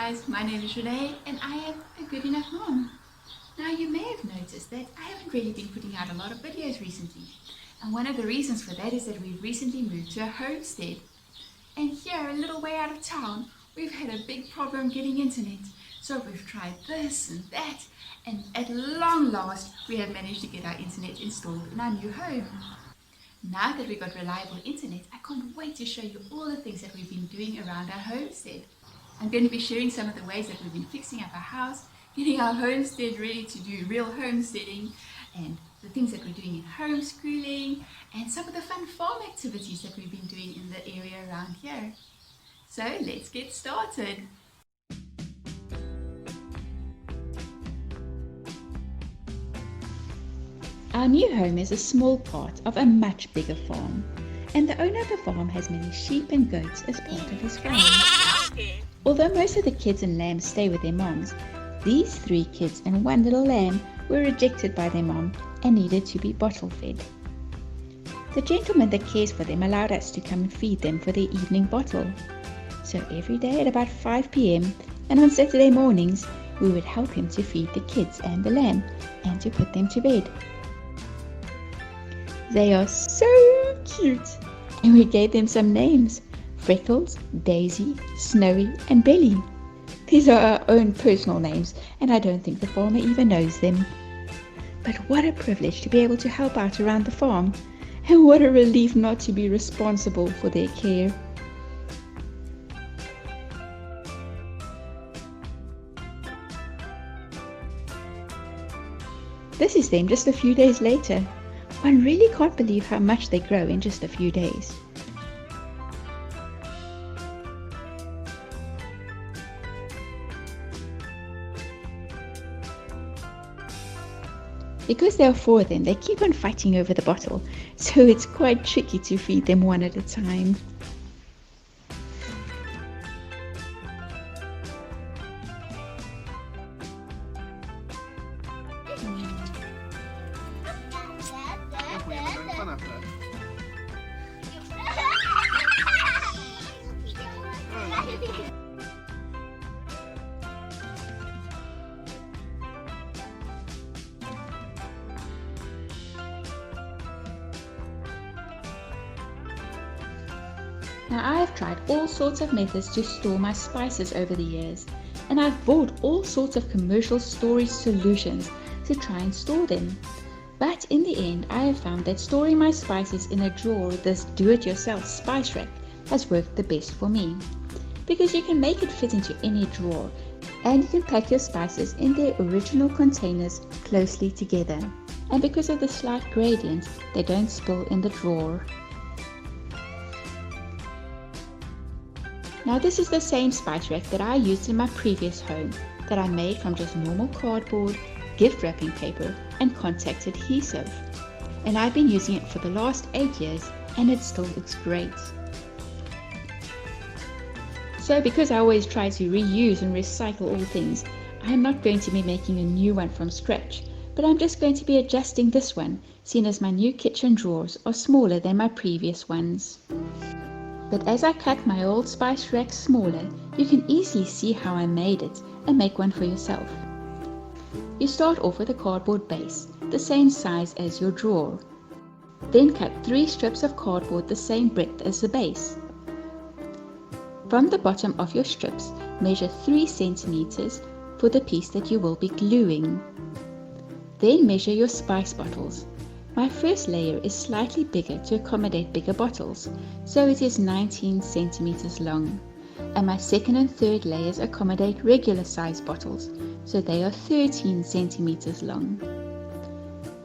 guys, my name is Renee and I am a good enough mom. Now you may have noticed that I haven't really been putting out a lot of videos recently, and one of the reasons for that is that we've recently moved to a homestead. And here, a little way out of town, we've had a big problem getting internet. So we've tried this and that, and at long last we have managed to get our internet installed in our new home. Now that we've got reliable internet, I can't wait to show you all the things that we've been doing around our homestead. I'm going to be sharing some of the ways that we've been fixing up our house, getting our homestead ready to do real homesteading, and the things that we're doing in homeschooling, and some of the fun farm activities that we've been doing in the area around here. So let's get started. Our new home is a small part of a much bigger farm, and the owner of the farm has many sheep and goats as part of his farm. Although most of the kids and lambs stay with their moms, these 3 kids and 1 little lamb were rejected by their mom and needed to be bottle fed. The gentleman that cares for them allowed us to come and feed them for their evening bottle. So every day at about 5 p.m. and on Saturday mornings, we would help him to feed the kids and the lamb and to put them to bed. They are so cute, and we gave them some names: Freckles, Daisy, Snowy, and Belly. These are our own personal names, and I don't think the farmer even knows them. But what a privilege to be able to help out around the farm, and what a relief not to be responsible for their care. This is them just a few days later. One really can't believe how much they grow in just a few days. Because there are 4 of them, they keep on fighting over the bottle, so it's quite tricky to feed them one at a time. Now I have tried all sorts of methods to store my spices over the years, and I've bought all sorts of commercial storage solutions to try and store them. But in the end, I have found that storing my spices in a drawer with this do-it-yourself spice rack has worked the best for me. Because you can make it fit into any drawer, and you can pack your spices in their original containers closely together. And because of the slight gradient, they don't spill in the drawer. Now this is the same spice rack that I used in my previous home, that I made from just normal cardboard, gift wrapping paper and contact adhesive. And I've been using it for the last 8 years and it still looks great. So because I always try to reuse and recycle all things, I'm not going to be making a new one from scratch, but I'm just going to be adjusting this one, seeing as my new kitchen drawers are smaller than my previous ones. But as I cut my old spice rack smaller, you can easily see how I made it and make one for yourself. You start off with a cardboard base, the same size as your drawer. Then cut 3 strips of cardboard the same breadth as the base. From the bottom of your strips, measure 3 centimeters for the piece that you will be gluing. Then measure your spice bottles. My first layer is slightly bigger to accommodate bigger bottles, so it is 19 centimeters long. And my second and third layers accommodate regular size bottles, so they are 13 centimeters long.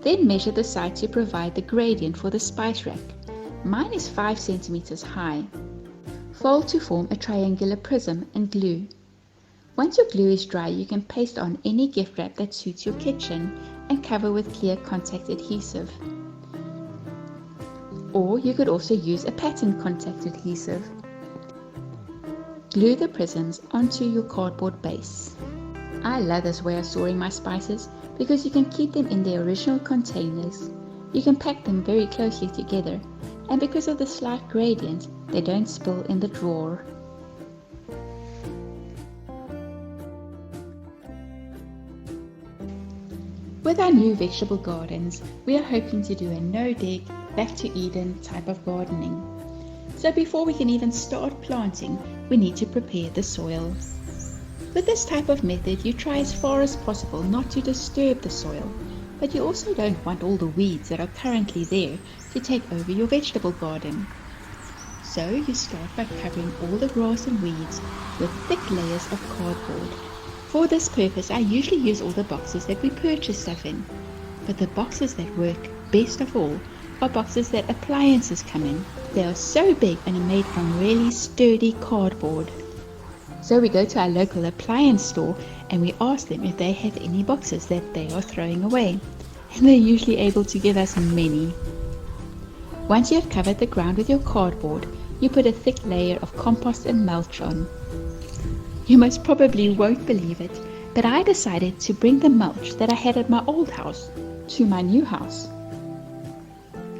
Then measure the side to provide the gradient for the spice rack. Mine is 5 centimeters high. Fold to form a triangular prism and glue. Once your glue is dry, you can paste on any gift wrap that suits your kitchen and cover with clear contact adhesive. Or you could also use a pattern contact adhesive. Glue the prisms onto your cardboard base. I love this way of storing my spices because you can keep them in their original containers. You can pack them very closely together, and because of the slight gradient, they don't spill in the drawer. With our new vegetable gardens, we are hoping to do a no-dig, back-to-Eden type of gardening. So before we can even start planting, we need to prepare the soil. With this type of method, you try as far as possible not to disturb the soil, but you also don't want all the weeds that are currently there to take over your vegetable garden. So you start by covering all the grass and weeds with thick layers of cardboard. For this purpose, I usually use all the boxes that we purchase stuff in, but the boxes that work best of all are boxes that appliances come in. They are so big and are made from really sturdy cardboard. So we go to our local appliance store and we ask them if they have any boxes that they are throwing away, and they're usually able to give us many. Once you have covered the ground with your cardboard, you put a thick layer of compost and mulch on. You most probably won't believe it, but I decided to bring the mulch that I had at my old house to my new house.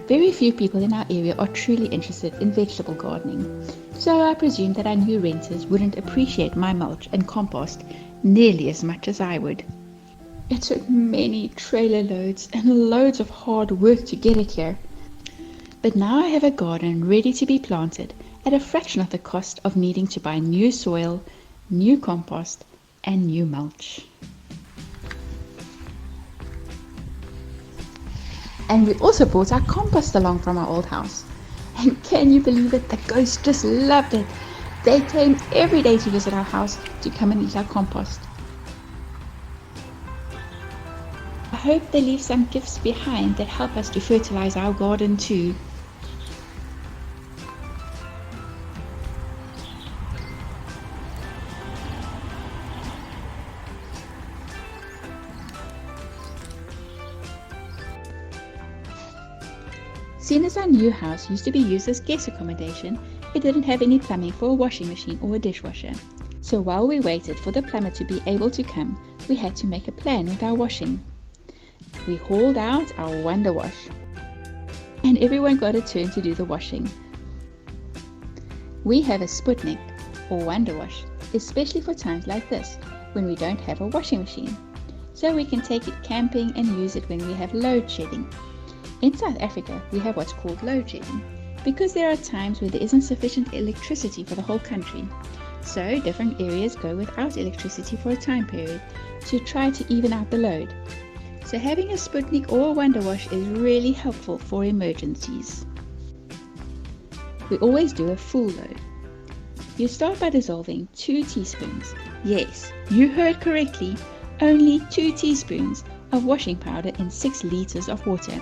Very few people in our area are truly interested in vegetable gardening, so I presumed that our new renters wouldn't appreciate my mulch and compost nearly as much as I would. It took many trailer loads and loads of hard work to get it here, but now I have a garden ready to be planted at a fraction of the cost of needing to buy new soil, new compost and new mulch. And we also brought our compost along from our old house. And can you believe it? The ghosts just loved it. They came every day to visit our house to come and eat our compost. I hope they leave some gifts behind that help us to fertilize our garden too. Seeing as our new house used to be used as guest accommodation, it didn't have any plumbing for a washing machine or a dishwasher. So while we waited for the plumber to be able to come, we had to make a plan with our washing. We hauled out our Wonder Wash, and everyone got a turn to do the washing. We have a Sputnik, or Wonder Wash, especially for times like this, when we don't have a washing machine. So we can take it camping and use it when we have load shedding. In South Africa, we have what's called load shedding, because there are times where there isn't sufficient electricity for the whole country. So different areas go without electricity for a time period to try to even out the load. So having a Sputnik or a Wonder Wash is really helpful for emergencies. We always do a full load. You start by dissolving 2 teaspoons. Yes, you heard correctly, only 2 teaspoons of washing powder in 6 liters of water.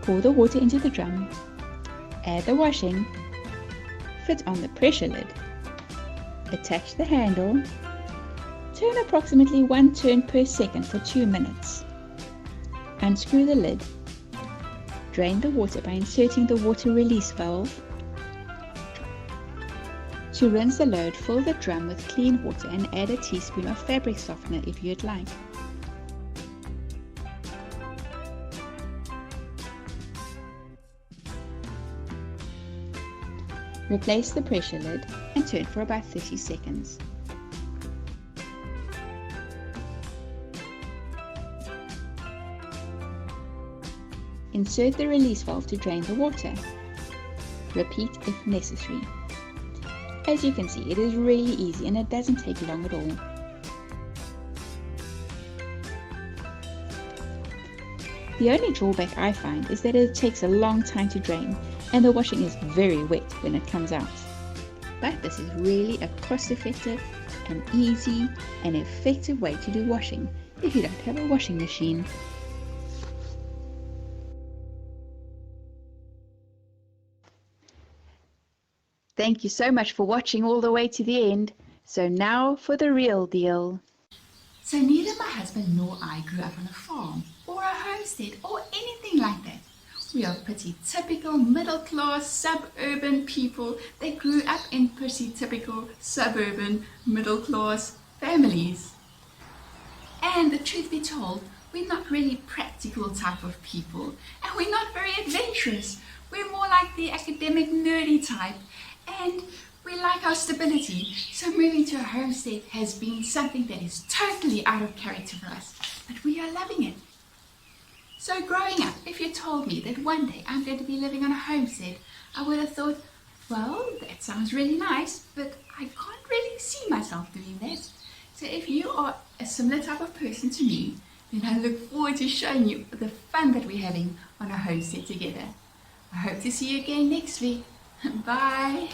Pour the water into the drum, add the washing, fit on the pressure lid, attach the handle, turn approximately 1 turn per second for 2 minutes. Unscrew the lid, drain the water by inserting the water release valve. To rinse the load, fill the drum with clean water and add a teaspoon of fabric softener if you'd like. Replace the pressure lid and turn for about 30 seconds. Insert the release valve to drain the water. Repeat if necessary. As you can see, it is really easy and it doesn't take long at all. The only drawback I find is that it takes a long time to drain and the washing is very wet when it comes out. But this is really a cost-effective and easy and effective way to do washing if you don't have a washing machine. Thank you so much for watching all the way to the end. So now for the real deal. So neither my husband nor I grew up on a farm or a homestead or anything like that. We are pretty typical middle-class suburban people that grew up in pretty typical suburban middle-class families. And the truth be told, we're not really practical type of people and we're not very adventurous. We're more like the academic nerdy type and we like our stability. So moving to a homestead has been something that is totally out of character for us, but we are loving it. So growing up, if you told me that one day I'm going to be living on a homestead, I would have thought, well, that sounds really nice, but I can't really see myself doing that. So if you are a similar type of person to me, then I look forward to showing you the fun that we're having on a homestead together. I hope to see you again next week. Bye.